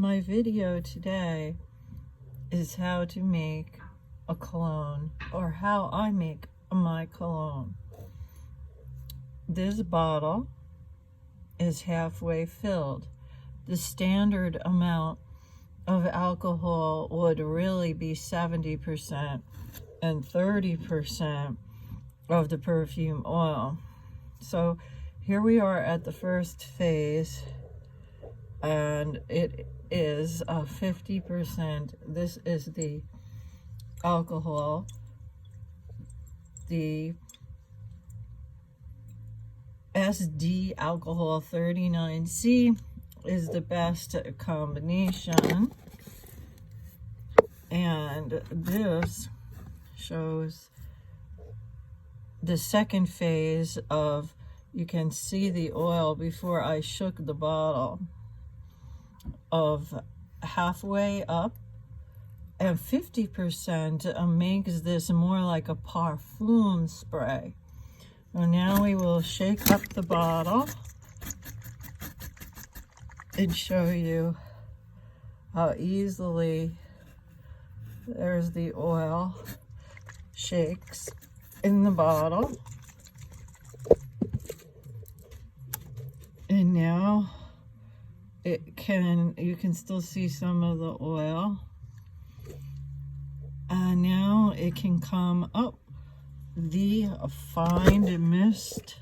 My video today is how to make a cologne, or how I make my cologne. This bottle is halfway filled. The standard amount of alcohol would really be 70% and 30% of the perfume oil. So here we are at the first phase, and it is 50%. This is the alcohol. The SD alcohol 39C is the best combination, and this shows the second phase of, you can see the oil before I shook the bottle, of halfway up, and 50% makes this more like a perfume spray. And now we will shake up the bottle and show you how easily there's the oil shakes in the bottle. And now you can still see some of the oil. And now it can come up. The fine mist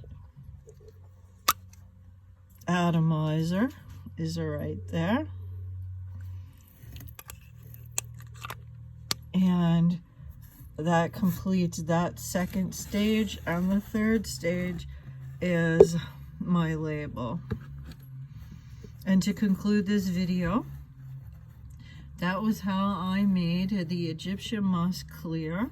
atomizer is right there. And that completes that second stage, and the third stage is my label. And to conclude this video, that was how I made the Egyptian Musk Clear.